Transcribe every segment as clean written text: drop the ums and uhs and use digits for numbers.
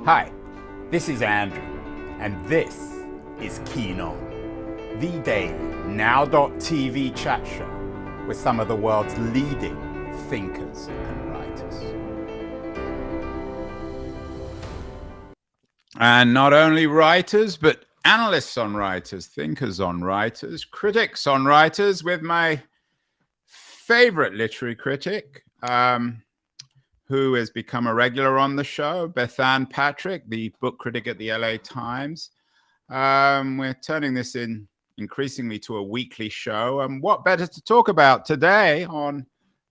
Hi, this is Andrew, and this is Keen On, the daily now.tv chat show with some of the world's leading thinkers and writers. And not only writers, but analysts on writers, thinkers on writers, critics on writers, with my favorite literary critic, who has become a regular on the show, Bethanne Patrick, the book critic at the LA Times. We're turning this increasingly to a weekly show. And what better to talk about today on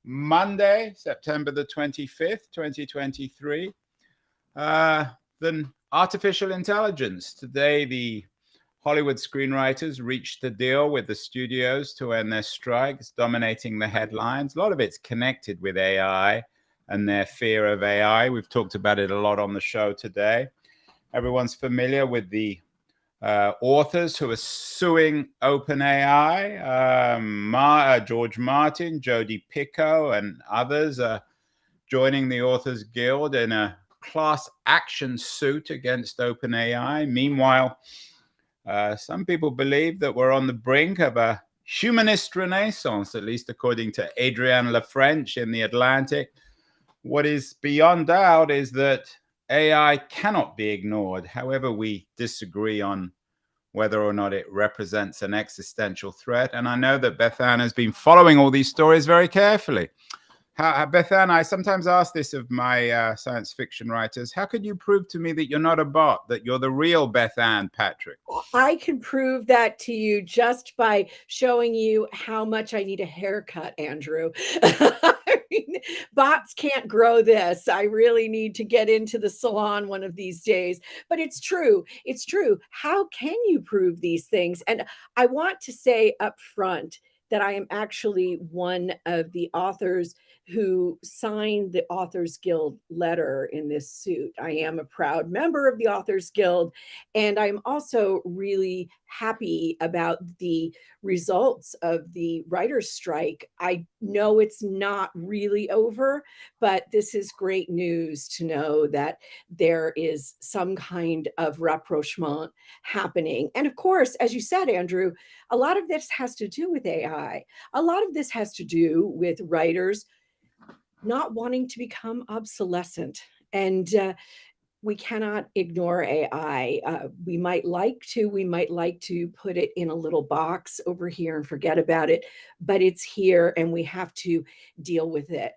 Monday, September the 25th, 2023, than artificial intelligence. Today, the Hollywood screenwriters reached a deal with the studios to end their strikes, dominating the headlines. A lot of it's connected with AI and their fear of AI. We've talked about it a lot on the show today. Everyone's familiar with the authors who are suing OpenAI. George Martin, Jodi Picoult, and others are joining the Authors Guild in a class action suit against OpenAI. Meanwhile, some people believe that we're on the brink of a humanist renaissance, at least according to Adrienne Lafrench in The Atlantic. What is beyond doubt is that AI cannot be ignored, however we disagree on whether or not it represents an existential threat. And I know that Bethanne has been following all these stories very carefully. Bethanne, I sometimes ask this of my science fiction writers. How could you prove to me that you're not a bot, that you're the real Bethanne Patrick? I can prove that to you just by showing you how much I need a haircut, Andrew. I mean, bots can't grow this. I really need to get into the salon one of these days. But it's true. It's true. How can you prove these things? And I want to say up front that I am actually one of the authors who signed the Authors Guild letter in this suit. I am a proud member of the Authors Guild, and I'm also really happy about the results of the writer's strike. I know it's not really over, but this is great news to know that there is some kind of rapprochement happening. And of course, as you said, Andrew, a lot of this has to do with AI. A lot of this has to do with writers not wanting to become obsolescent. And we cannot ignore AI. We might like to put it in a little box over here and forget about it, but it's here and we have to deal with it.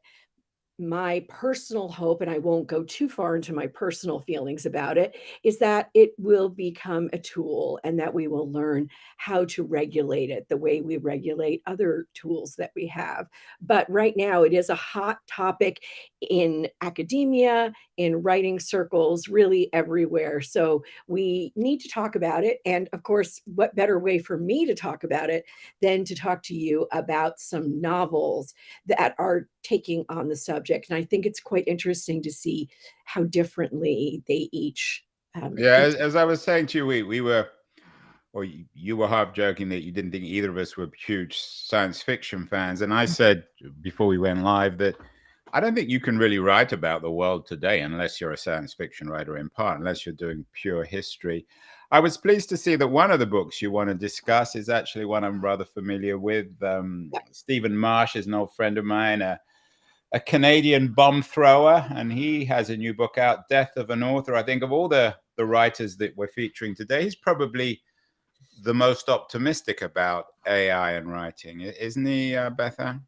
My personal hope, and I won't go too far into my personal feelings about it, is that it will become a tool and that we will learn how to regulate it the way we regulate other tools that we have. But right now, it is a hot topic in academia, in writing circles, really everywhere. So we need to talk about it. And of course, what better way for me to talk about it than to talk to you about some novels that are taking on the subject. And I think it's quite interesting to see how differently they each. Yeah, as I was saying to you, we were, or you were half joking that you didn't think either of us were huge science fiction fans. And I said before we went live that I don't think you can really write about the world today unless you're a science fiction writer, in part, unless you're doing pure history. I was pleased to see that one of the books you want to discuss is actually one I'm rather familiar with. Stephen Marsh is an old friend of mine, a Canadian bomb thrower, and he has a new book out, Death of an Author. I think of all the writers that we're featuring today, he's probably the most optimistic about AI and writing, isn't he, Bethanne?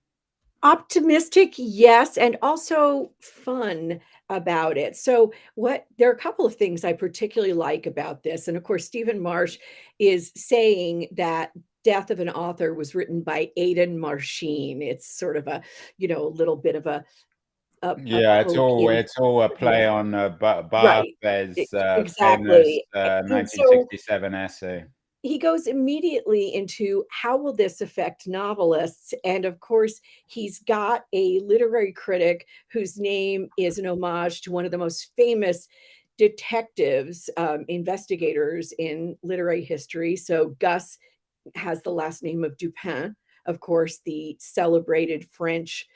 Optimistic, yes, and also fun about it. So what there are a couple of things I particularly like about this. And of course, Stephen Marsh is saying that Death of an Author was written by Aidan Marsheen. It's sort of a, a little bit of a Yeah, poke in. it's all a play on Right. Barthes' famous Exactly. And so 1967 essay. he goes immediately into how will this affect novelists, and of course he's got a literary critic whose name is an homage to one of the most famous detectives, investigators in literary history. So Gus has the last name of Dupin, of course, the celebrated French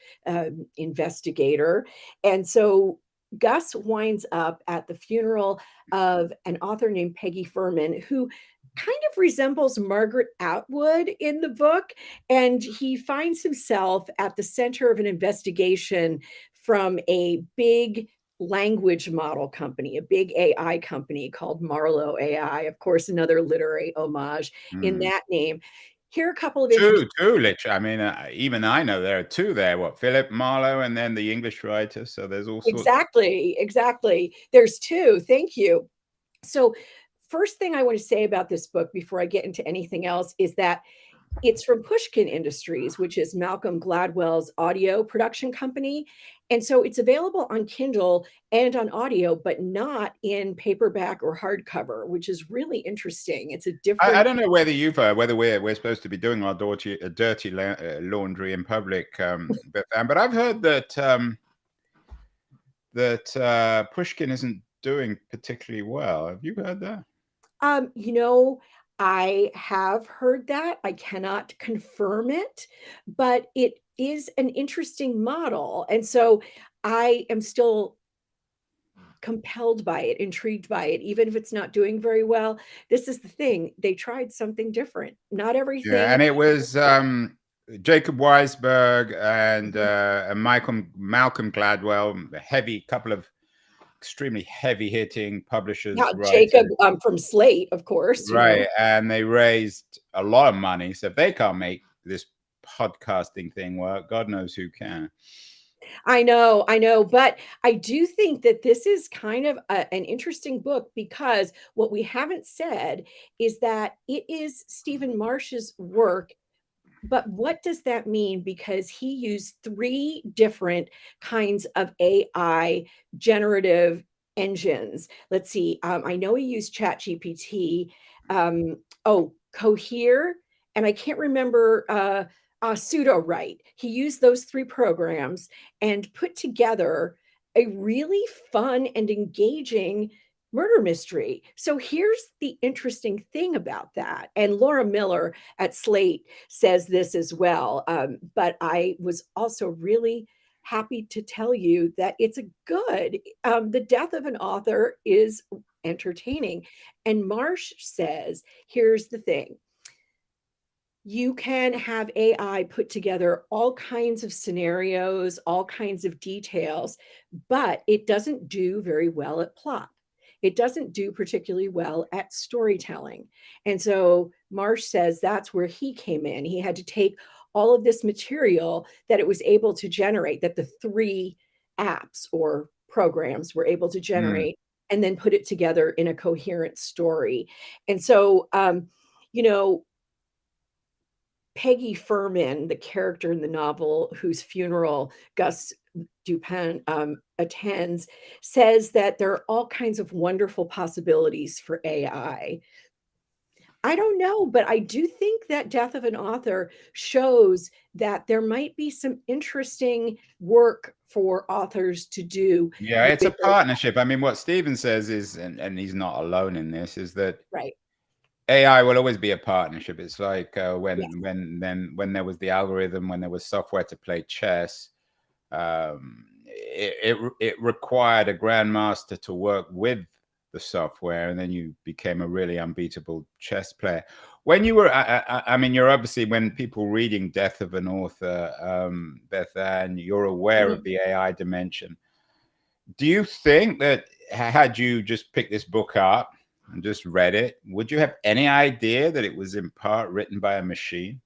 investigator. And so Gus winds up at the funeral of an author named Peggy Furman, who kind of resembles Margaret Atwood in the book. And he finds himself at the center of an investigation from a big language model company, a big AI company called Marlowe AI. Of course, another literary homage in that name. Here are a couple of interesting. Two, literally. I mean, even I know there are two there. What, Philip Marlowe and then the English writer. So there's all sorts. Exactly. There's two. Thank you. So, first thing I want to say about this book before I get into anything else is that it's from Pushkin Industries, which is Malcolm Gladwell's audio production company. And so it's available on Kindle and on audio, but not in paperback or hardcover, which is really interesting. It's a different. I don't know whether you've whether we're supposed to be doing our dirty laundry in public, but I've heard that Pushkin isn't doing particularly well. Have you heard that? You know, I have heard that. I cannot confirm it, but it is an interesting model. And so I am still compelled by it, intrigued by it, even if it's not doing very well. This is the thing. They tried something different. Not everything. Yeah, and it was Jacob Weisberg and Malcolm Gladwell, a couple of extremely heavy-hitting publishers. Yeah, Writers. Jacob from Slate, of course. Right, You know. and they raised a lot of money. So if they can't make this podcasting thing work, God knows who can. I know, but I do think that this is kind of an interesting book because what we haven't said is that it is Stephen Marsh's work. But what does that mean? Because he used 3 different kinds of AI generative engines. Let's see. I know he used ChatGPT. Cohere, and I can't remember Pseudo-Write. He used those 3 programs and put together a really fun and engaging murder mystery. So here's the interesting thing about that. And Laura Miller at Slate says this as well. But I was also really happy to tell you that it's a good. The death of an author is entertaining. And Marsh says, here's the thing. You can have AI put together all kinds of scenarios, all kinds of details, but it doesn't do very well at plot. It doesn't do particularly well at storytelling. And so Marsh says that's where he came in. He had to take all of this material that it was able to generate, that the 3 apps or programs were able to generate, and then put it together in a coherent story. And so, Peggy Furman, the character in the novel whose funeral Gus Dupin attends, says that there are all kinds of wonderful possibilities for AI. I don't know, but I do think that Death of an Author shows that there might be some interesting work for authors to do. Yeah, it's a partnership. I mean, what Stephen says is, and he's not alone in this, is that right. AI will always be a partnership. It's like when there was the algorithm, when there was software to play chess, it required a grandmaster to work with the software, and then you became a really unbeatable chess player. When you were, I mean, you're obviously, when people reading Death of an Author, Bethanne, you're aware of the AI dimension. Do you think that had you just picked this book up and just read it, would you have any idea that it was in part written by a machine?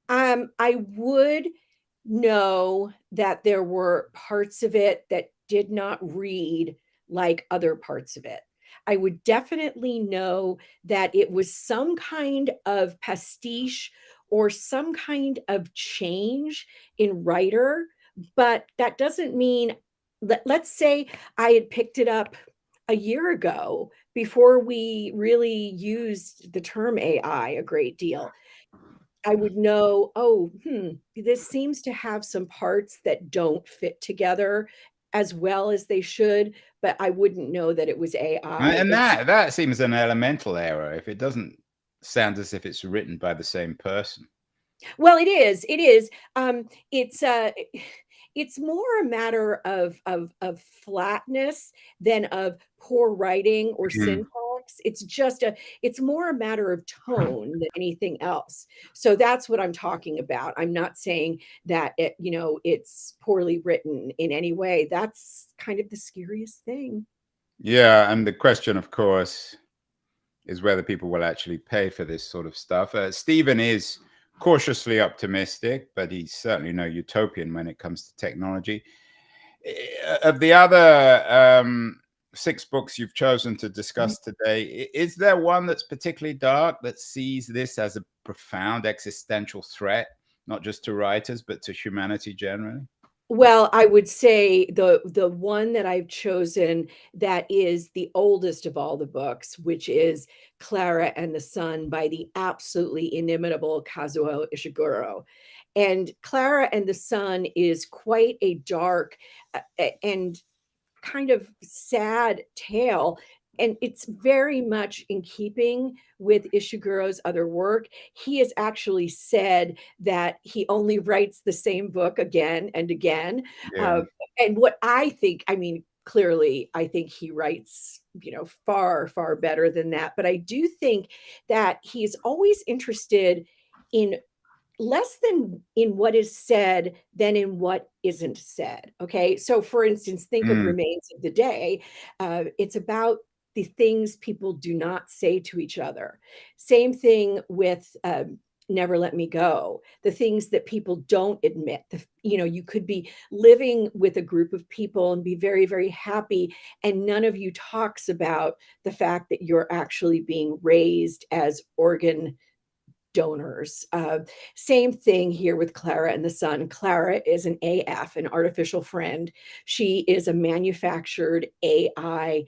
I would know that there were parts of it that did not read like other parts of it. I would definitely know that it was some kind of pastiche or some kind of change in writer, but that doesn't mean, let's say I had picked it up a year ago before we really used the term AI a great deal. I would know, this seems to have some parts that don't fit together as well as they should, but I wouldn't know that it was AI. And that seems an elemental error if it doesn't sound as if it's written by the same person. Well, it is. it's more a matter of flatness than of poor writing or syntax. It's more a matter of tone than anything else. So that's what I'm talking about. I'm not saying that it's poorly written in any way. That's kind of the scariest thing. Yeah, and the question, of course, is whether people will actually pay for this sort of stuff. Stephen is cautiously optimistic, but he's certainly no utopian when it comes to technology. Of the other 6 books you've chosen to discuss today, is there one that's particularly dark that sees this as a profound existential threat, not just to writers, but to humanity generally? Well, I would say the one that I've chosen that is the oldest of all the books, which is Clara and the Sun by the absolutely inimitable Kazuo Ishiguro. And Clara and the Sun is quite a dark and kind of sad tale. And it's very much in keeping with Ishiguro's other work. He has actually said that he only writes the same book again and again. Yeah. And what I think, I mean, clearly, I think he writes, far, far better than that. But I do think that he's always interested in less than in what is said than in what isn't said. Okay. So, for instance, think of Mm. Remains of the Day. It's about the things people do not say to each other. Same thing with Never Let Me Go, the things that people don't admit. You could be living with a group of people and be very, very happy, and none of you talks about the fact that you're actually being raised as organ donors. Same thing here with Clara and the Sun. Clara is an AF, an artificial friend. She is a manufactured AI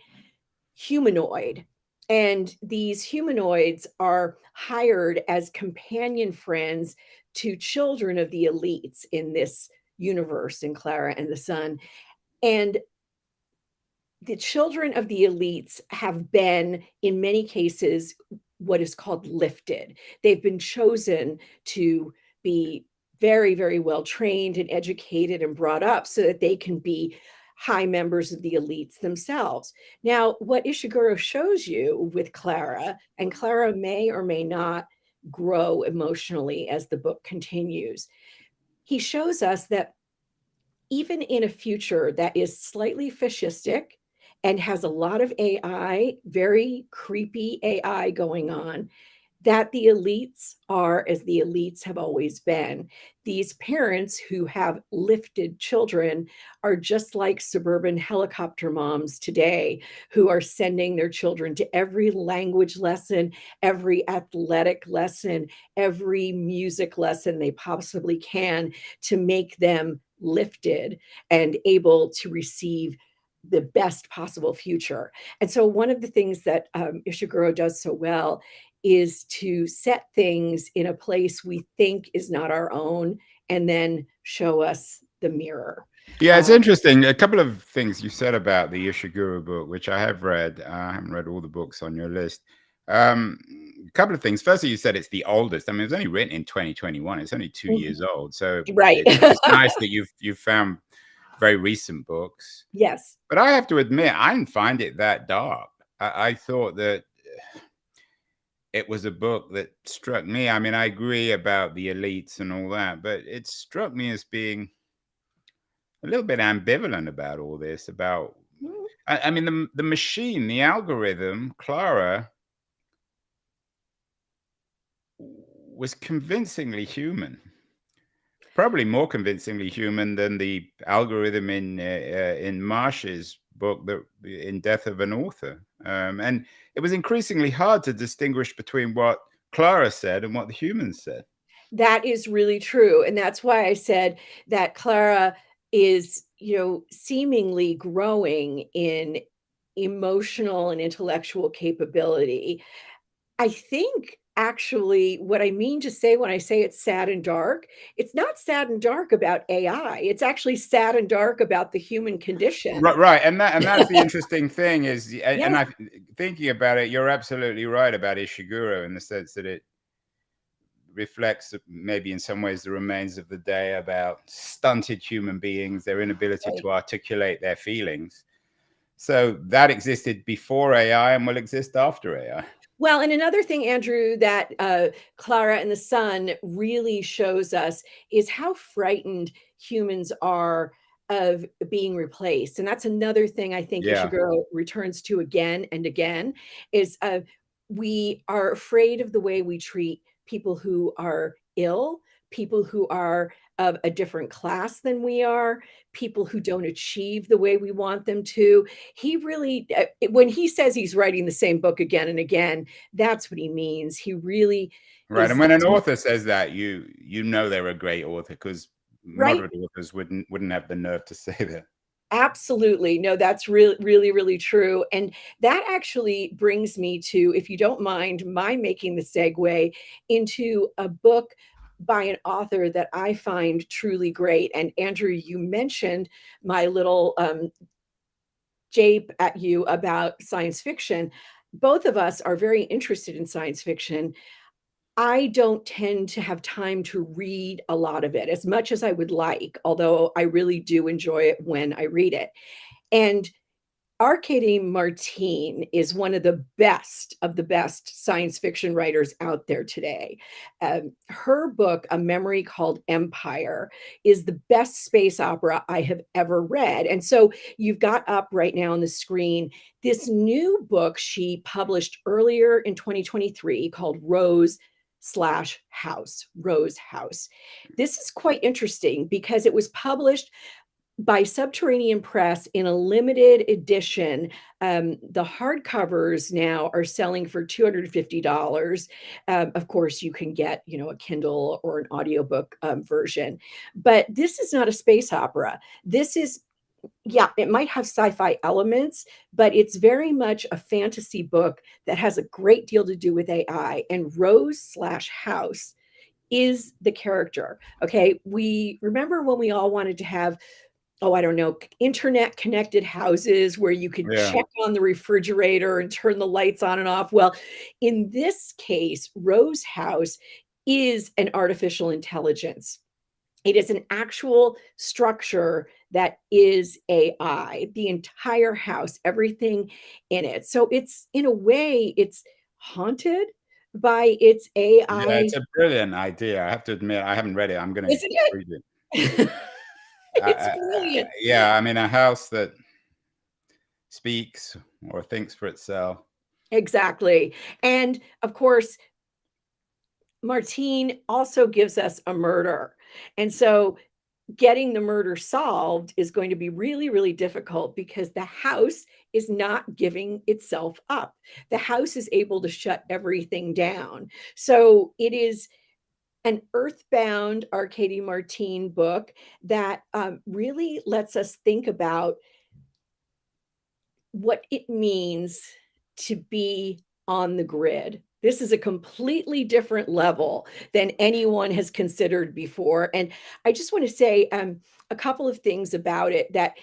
humanoid. And these humanoids are hired as companion friends to children of the elites in this universe in Clara and the Sun. And the children of the elites have been, in many cases, what is called lifted. They've been chosen to be very, very well trained and educated and brought up so that they can be high members of the elites themselves. Now, what Ishiguro shows you with Clara, and Clara may or may not grow emotionally as the book continues, he shows us that even in a future that is slightly fascistic and has a lot of AI, very creepy AI going on, that the elites are as the elites have always been. These parents who have lifted children are just like suburban helicopter moms today who are sending their children to every language lesson, every athletic lesson, every music lesson they possibly can to make them lifted and able to receive the best possible future. And so one of the things that Ishiguro does so well is to set things in a place we think is not our own and then show us the mirror. Yeah, it's interesting. A couple of things you said about the Ishiguro book, which I have read. I haven't read all the books on your list. A couple of things. Firstly, you said it's the oldest. I mean, it was only written in 2021. It's only 2 years old. So Right. it's nice that you've found very recent books. Yes. But I have to admit, I didn't find it that dark. I thought that it was a book that struck me. I mean, I agree about the elites and all that, but it struck me as being a little bit ambivalent about all this. I mean, the machine, the algorithm, Clara, was convincingly human. Probably more convincingly human than the algorithm in Marsh's book, in Death of an Author. And it was increasingly hard to distinguish between what Clara said and what the humans said. That is really true. And that's why I said that Clara is, seemingly growing in emotional and intellectual capability. I think actually what I mean to say when I say it's sad and dark, it's not sad and dark about AI. It's actually sad and dark about the human condition. Right. And that's the interesting thing is, and Yes. I thinking about it, you're absolutely right about Ishiguro in the sense that reflects maybe in some ways the remains of the day about stunted human beings, their inability to articulate their feelings. So that existed before AI and will exist after AI. Well, and another thing, Andrew, that Clara and the Sun really shows us is how frightened humans are of being replaced. And that's another thing I think Yeah. Ishiguro returns to again and again is we are afraid of the way we treat people who are ill, people who are of a different class than we are, people who don't achieve the way we want them to. He really, when he says he's writing the same book again and again, that's what he means. He really Right. is And when an deep, author says that, you know they're a great author, because right? moderate authors wouldn't have the nerve to say that. Absolutely. No, that's really, really, really true. And that actually brings me to, if you don't mind my making the segue into a book by an author that I find truly great. And Andrew, you mentioned my little jape at you about science fiction. Both of us are very interested in science fiction. I don't tend to have time to read a lot of it as much as I would like, although I really do enjoy it when I read it. And Arkady Martine is one of the best science fiction writers out there today. Her book, A Memory Called Empire, is the best space opera I have ever read. And so you've got up right now on the screen this new book she published earlier in 2023 called Rose House. This is quite interesting because it was published by Subterranean Press in a limited edition. The hardcovers now are selling for $250. Of course, you can get, a Kindle or an audiobook version. But this is not a space opera. This is, yeah, it might have sci-fi elements, but it's very much a fantasy book that has a great deal to do with AI. And Rose/House is the character. Okay, we remember when we all wanted to have, oh, I don't know, internet connected houses where you could Yeah. check on the refrigerator and turn the lights on and off. Well, in this case, Rose House is an artificial intelligence. It is an actual structure that is AI, the entire house, everything in it. So it's, in a way, it's haunted by its AI. Yeah, it's a brilliant idea. I have to admit, I haven't read it. I'm going to Isn't it? read it. It's brilliant. Yeah, I mean, a house that speaks or thinks for itself. Exactly. And of course, Martine also gives us a murder. And so getting the murder solved is going to be really, really difficult because the house is not giving itself up. The house is able to shut everything down. So it is an earthbound Arkady Martine book that really lets us think about what it means to be on the grid. This is a completely different level than anyone has considered before. And I just want to say a couple of things about it. That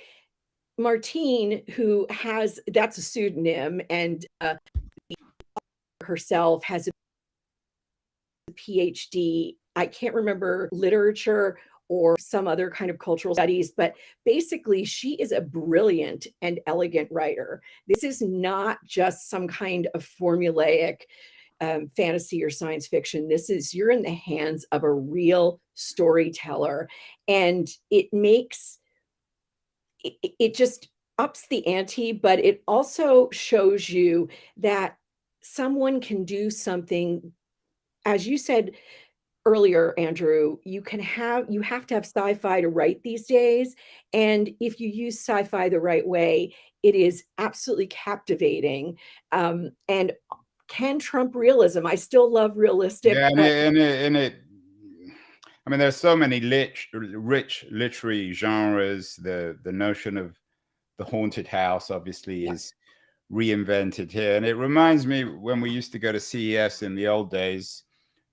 Martine, who has, that's a pseudonym, and herself has a PhD. I can't remember, literature or some other kind of cultural studies, but basically she is a brilliant and elegant writer. This is not just some kind of formulaic fantasy or science fiction. This is, you're in the hands of a real storyteller, and it makes, it just ups the ante, but it also shows you that someone can do something, as you said earlier, Andrew, you have to have sci-fi to write these days. And if you use sci-fi the right way, it is absolutely captivating. And can trump realism. I still love realistic. Yeah, and it I mean, there's so many rich literary genres. The notion of the haunted house obviously is reinvented here. And it reminds me when we used to go to CES in the old days,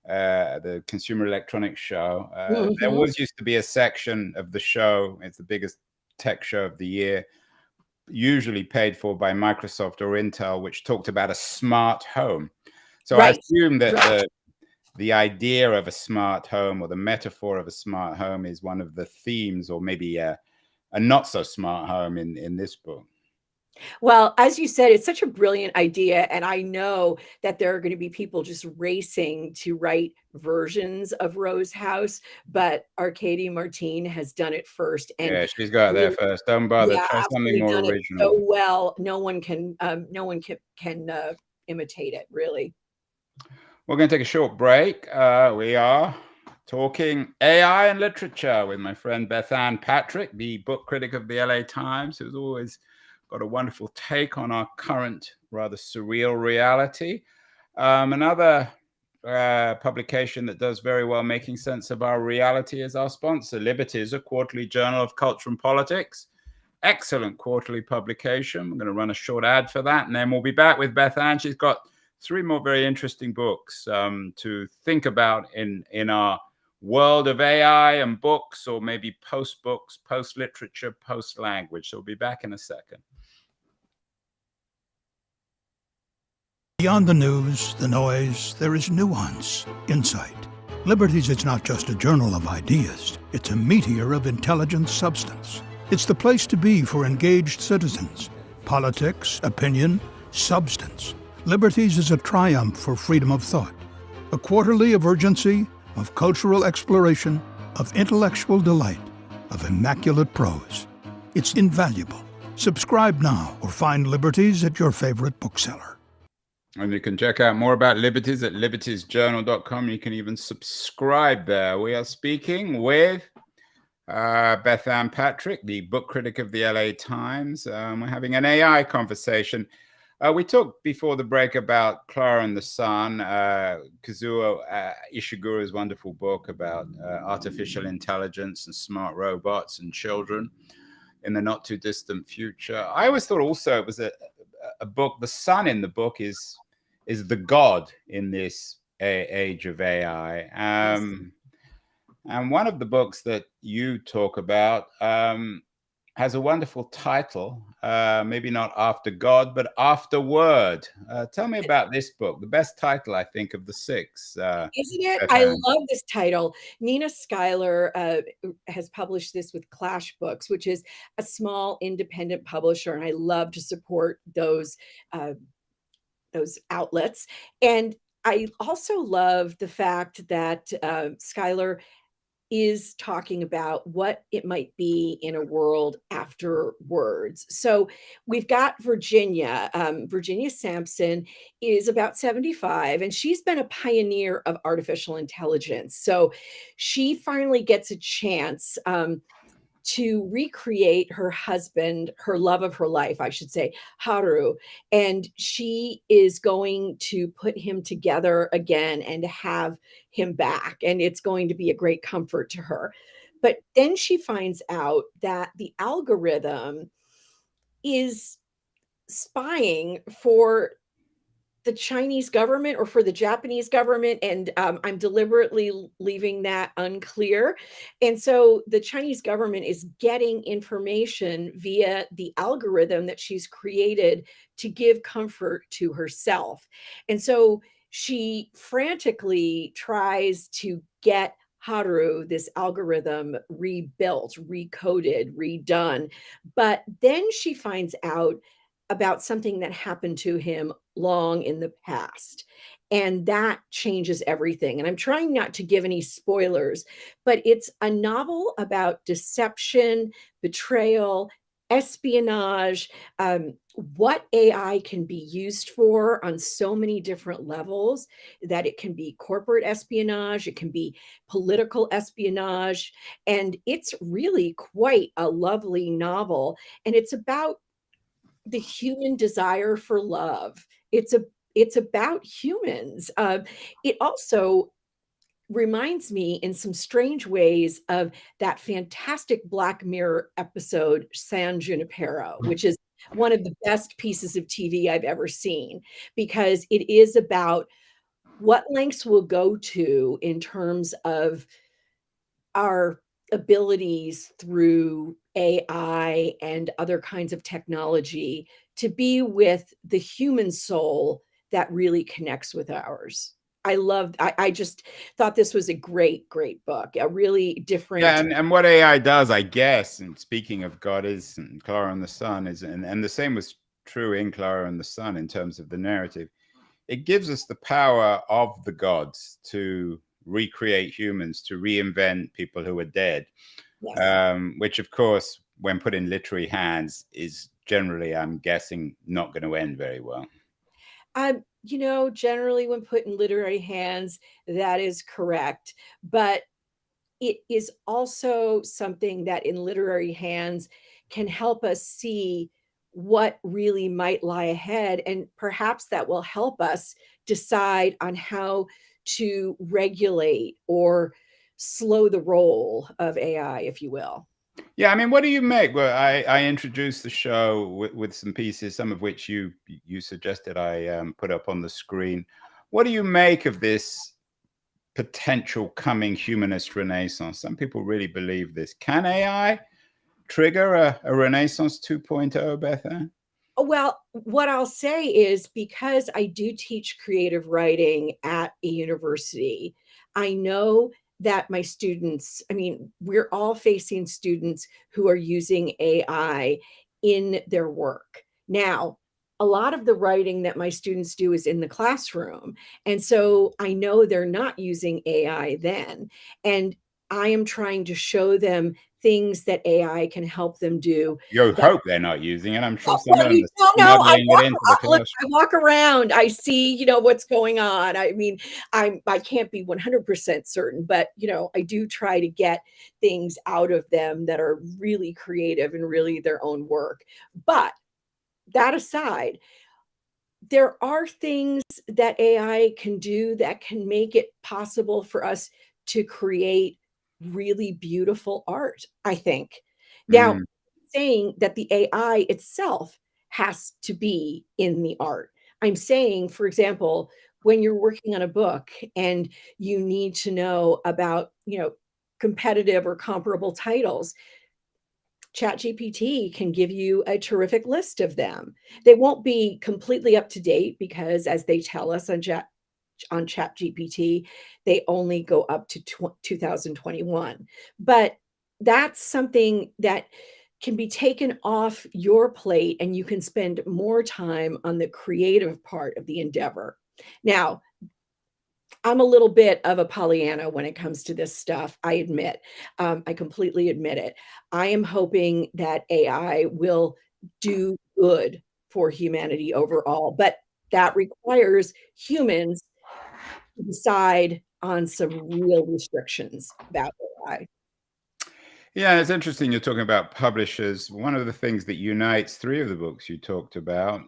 the Consumer Electronics Show. There was used to be a section of the show. It's the biggest tech show of the year, usually paid for by Microsoft or Intel, which talked about a smart home. So I assume that the idea of a smart home or the metaphor of a smart home is one of the themes, or maybe a not so smart home in this book. Well, as you said, it's such a brilliant idea, and I know that there are gonna be people just racing to write versions of Rose House, but Arcady Martine has done it first and Yeah, she's got there really, first. Don't bother. yeah, Try something absolutely more done it so original. well. No one can imitate it, really. We're going to take a short break. We are talking AI and literature with my friend Bethanne Patrick, the book critic of the LA Times, who's always got a wonderful take on our current rather surreal reality. Another publication that does very well making sense of our reality is our sponsor, Liberties, a quarterly journal of culture and politics. Excellent quarterly publication. I'm going to run a short ad for that, and then we'll be back with Bethanne. She's got 3 more very interesting books to think about in our world of AI and books, or maybe post-books, post-literature, post-language. So we'll be back in a second. Beyond the news, the noise, there is nuance, insight. Liberties is not just a journal of ideas. It's a meteor of intelligent substance. It's the place to be for engaged citizens. Politics, opinion, substance. Liberties is a triumph for freedom of thought. A quarterly of urgency, of cultural exploration, of intellectual delight, of immaculate prose. It's invaluable. Subscribe now or find Liberties at your favorite bookseller. And you can check out more about Liberties at libertiesjournal.com. You can even subscribe there. We are speaking with Bethanne Patrick, the book critic of the LA Times. We're having an AI conversation. We talked before the break about Clara and the Sun, Kazuo Ishiguro's wonderful book about artificial intelligence and smart robots and children in the not too distant future. I always thought also it was a book, the sun in the book is the god in this age of AI. And one of the books that you talk about has a wonderful title, maybe not After God, but After Word. Tell me about this book, the best title, I think, of the 6. Isn't it? I Bethanne. love this title. Nina Schuyler has published this with Clash Books, which is a small independent publisher, and I love to support those outlets. And I also love the fact that Schuyler is talking about what it might be in a world after words. So we've got Virginia. Virginia Sampson is about 75, and she's been a pioneer of artificial intelligence. So she finally gets a chance to recreate her husband, her love of her life, I should say, Haru. And she is going to put him together again and have him back. And it's going to be a great comfort to her. But then she finds out that the algorithm is spying for the Chinese government or for the Japanese government, and I'm deliberately leaving that unclear. And so the Chinese government is getting information via the algorithm that she's created to give comfort to herself. And so she frantically tries to get Haru, this algorithm, rebuilt, recoded, redone. But then she finds out about something that happened to him long in the past. And that changes everything. And I'm trying not to give any spoilers, but it's a novel about deception, betrayal, espionage, what AI can be used for on so many different levels, that it can be corporate espionage, it can be political espionage. And it's really quite a lovely novel. And it's about the human desire for love. It's about humans. It also reminds me in some strange ways of that fantastic Black Mirror episode, San Junipero, which is one of the best pieces of TV I've ever seen, because it is about what lengths we'll go to in terms of our abilities through AI and other kinds of technology to be with the human soul that really connects with ours. I just thought this was a great book, a really different. Yeah, and what AI does, I guess, and speaking of goddess and Clara and the Sun, is and the same was true in Clara and the Sun in terms of the narrative. It gives us the power of the gods to recreate humans, to reinvent people who are dead. Yes. Which, of course, when put in literary hands, is generally, I'm guessing, not going to end very well. Generally when put in literary hands, that is correct. But it is also something that in literary hands can help us see what really might lie ahead. And perhaps that will help us decide on how to regulate or slow the roll of AI, if you will. Yeah, I mean, what do you make? Well, I introduced the show with some pieces, some of which you suggested I put up on the screen. What do you make of this potential coming humanist renaissance? Some people really believe this. Can AI trigger a Renaissance 2.0, Bethanne? Well, what I'll say is because I do teach creative writing at a university, I know that my students, I mean, we're all facing students who are using AI in their work. Now, a lot of the writing that my students do is in the classroom. And so I know they're not using AI then. And I am trying to show them things that AI can help them do. You hope they're not using it. I'm sure some Well, of them you are don't know. smuggling it into the Look, classroom. I walk around, I see, what's going on. I mean, I can't be 100% certain, but, I do try to get things out of them that are really creative and really their own work. But that aside, there are things that AI can do that can make it possible for us to create really beautiful art, I think. Now, Mm. saying that the AI itself has to be in the art. I'm saying, for example, when you're working on a book and you need to know about, competitive or comparable titles, ChatGPT can give you a terrific list of them. They won't be completely up to date because, as they tell us on ChatGPT, they only go up to 2021. But that's something that can be taken off your plate, and you can spend more time on the creative part of the endeavor. Now, I'm a little bit of a Pollyanna when it comes to this stuff, I admit. I completely admit it. I am hoping that AI will do good for humanity overall, but that requires humans to decide on some real restrictions about AI. Yeah, it's interesting you're talking about publishers. One of the things that unites three of the books you talked about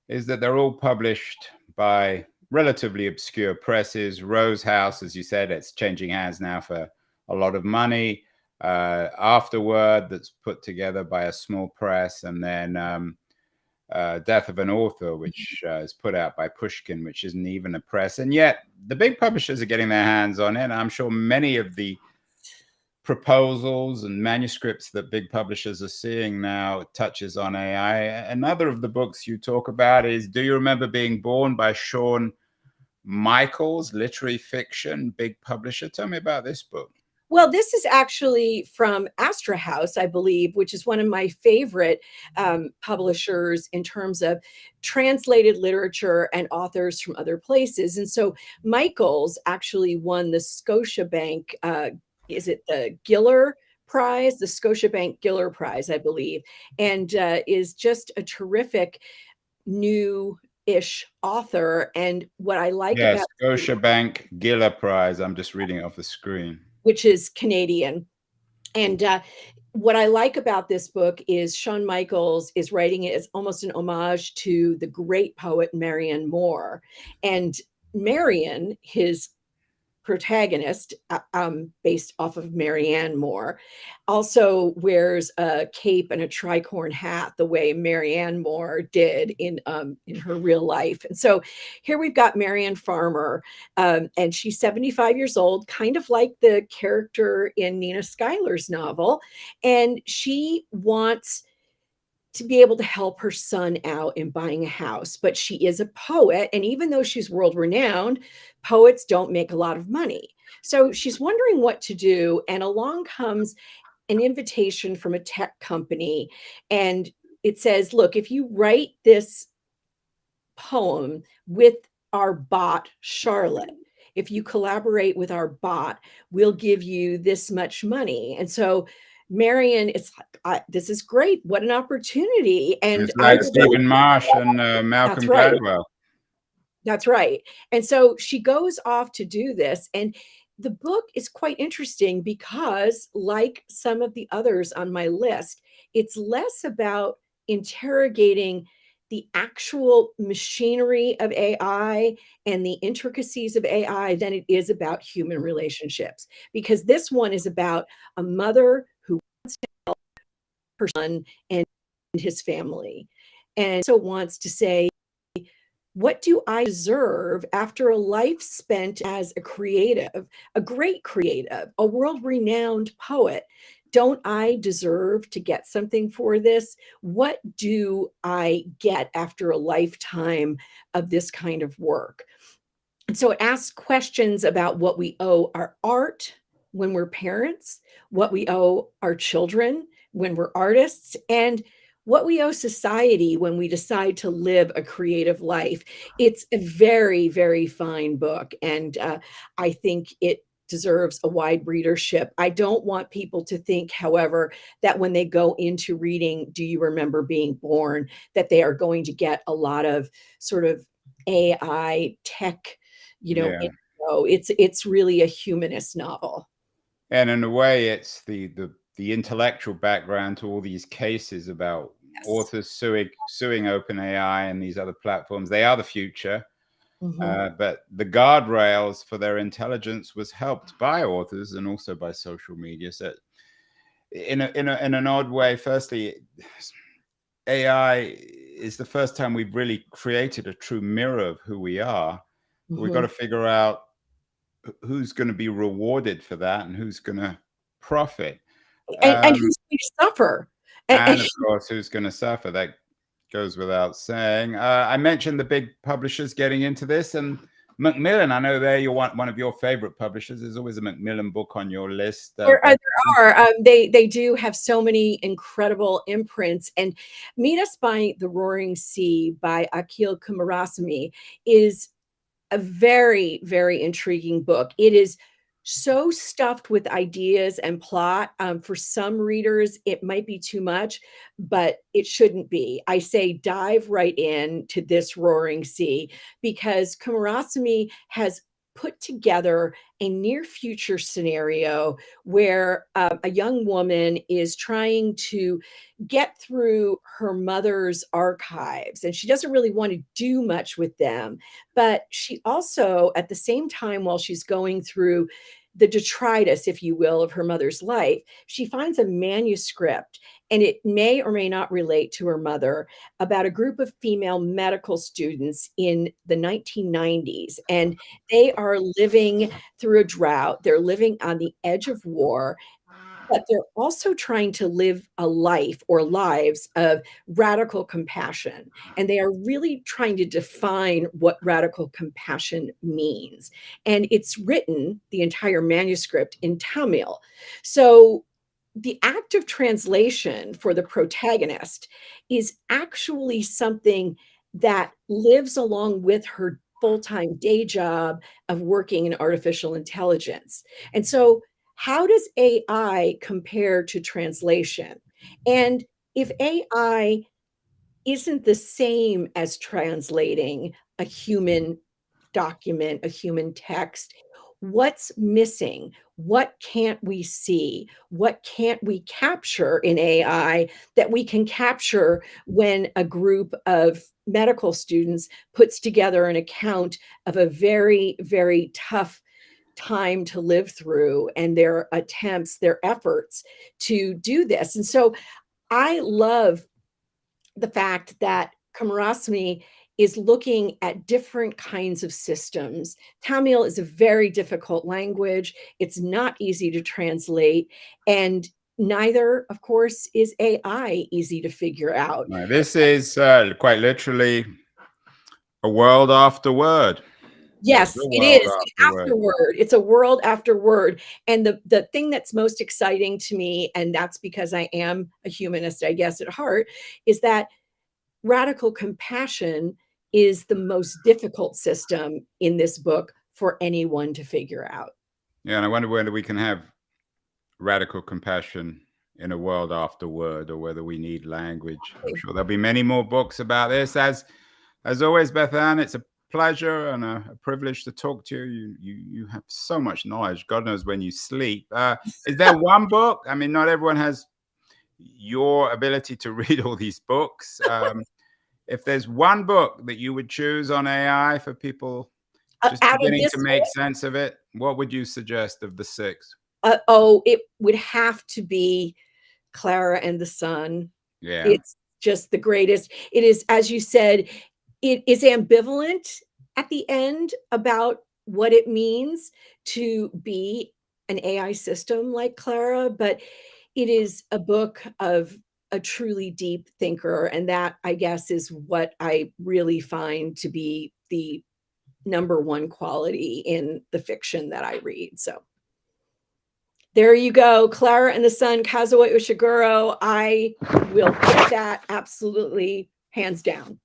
is that they're all published by relatively obscure presses. Rose House, as you said, it's changing hands now for a lot of money. Afterword, that's put together by a small press, and then Death of an Author, which is put out by Pushkin, which isn't even a press. And yet the big publishers are getting their hands on it. And I'm sure many of the proposals and manuscripts that big publishers are seeing now touches on AI. Another of the books you talk about is Do You Remember Being Born by Shawn Michaels, literary fiction, big publisher. Tell me about this book. Well, this is actually from Astra House, I believe, which is one of my favorite publishers in terms of translated literature and authors from other places. And so Michaels actually won the Scotiabank, is it the Giller Prize? The Scotiabank Giller Prize, I believe, and is just a terrific new-ish author. And what I like Yeah, about Scotiabank Giller Prize. I'm just reading it off the screen. which is Canadian. And what I like about this book is Shawn Michaels is writing it as almost an homage to the great poet Marianne Moore. And Marianne, his protagonist, based off of Marianne Moore, also wears a cape and a tricorn hat the way Marianne Moore did in her real life. And so here we've got Marianne Farmer, and she's 75 years old, kind of like the character in Nina Schuyler's novel, and she wants to be able to help her son out in buying a house. But she is a poet. And even though she's world renowned, poets don't make a lot of money. So she's wondering what to do. And along comes an invitation from a tech company. And it says, look, if you write this poem with our bot, Charlotte, if you collaborate with our bot, we'll give you this much money. And so Marion, it's this is great. What an opportunity. And It's like Stephen Marsh and Malcolm right. Gladwell. That's right. And so she goes off to do this. And the book is quite interesting because, like some of the others on my list, it's less about interrogating the actual machinery of AI and the intricacies of AI than it is about human relationships. Because this one is about a mother who wants to help her son and his family, and so wants to say, what do I deserve after a life spent as a creative, a great creative, a world-renowned poet? Don't I deserve to get something for this? What do I get after a lifetime of this kind of work? And so it asks questions about what we owe our art when we're parents, what we owe our children when we're artists, and what we owe society when we decide to live a creative life. It's a very, very fine book. And I think it deserves a wide readership. I don't want people to think, however, that when they go into reading Do You Remember Being Born, that they are going to get a lot of sort of AI tech, Yeah. info. It's really a humanist novel. And in a way, it's the intellectual background to all these cases about authors suing OpenAI and these other platforms. They are the future, but the guardrails for their intelligence was helped by authors and also by social media. So, in an odd way, firstly, AI is the first time we've really created a true mirror of who we are. We've got to figure out who's going to be rewarded for that and who's going to profit. And who's going to suffer? And of course, who's going to suffer? That goes without saying. I mentioned the big publishers getting into this, and Macmillan, I know you're one of your favorite publishers. There's always a Macmillan book on your list. There are. They do have so many incredible imprints. And Meet Us by the Roaring Sea by Akhil Kumarasamy is a very, very intriguing book. It is so stuffed with ideas and plot. For some readers, it might be too much, but it shouldn't be. I say dive right in to this Roaring Sea, because Kumarasamy has put together a near future scenario where a young woman is trying to get through her mother's archives, and she doesn't really want to do much with them. But she also, at the same time, while she's going through the detritus, if you will, of her mother's life, she finds a manuscript, and it may or may not relate to her mother, about a group of female medical students in the 1990s. And they are living through a drought. They're living on the edge of war, but they're also trying to live a life or lives of radical compassion. And they are really trying to define what radical compassion means. And it's written, the entire manuscript, in Tamil. So the act of translation for the protagonist is actually something that lives along with her full-time day job of working in artificial intelligence. And so how does AI compare to translation? And if AI isn't the same as translating a human document, a human text, what's missing? What can't we see? What can't we capture in AI that we can capture when a group of medical students puts together an account of a very, very tough time to live through, and their attempts, their efforts to do this? And so I love the fact that Kumarasamy is looking at different kinds of systems. Tamil is a very difficult language. It's not easy to translate. And neither, of course, is AI easy to figure out. Now, this is quite literally a world after word. Yes, The it world is after an word. after word. It's a world after word. And the thing that's most exciting to me, and that's because I am a humanist, I guess, at heart, is that radical compassion is the most difficult system in this book for anyone to figure out. Yeah, and I wonder whether we can have radical compassion in a world after word, or whether we need language. I'm sure there'll be many more books about this. As always, Bethanne, it's a pleasure and a privilege to talk to you. You have so much knowledge. God knows when you sleep. Is there one book? I mean, not everyone has your ability to read all these books. If there's one book that you would choose on AI for people just Out of beginning this to make sense of it, what would you suggest of the 6? it would have to be Clara and the Sun. Yeah. It's just the greatest. It is, as you said, it is ambivalent at the end about what it means to be an AI system like Clara, but it is a book of a truly deep thinker. And that, I guess, is what I really find to be the number one quality in the fiction that I read. So there you go. Clara and the Sun, Kazuo Ishiguro. I will put that absolutely hands down.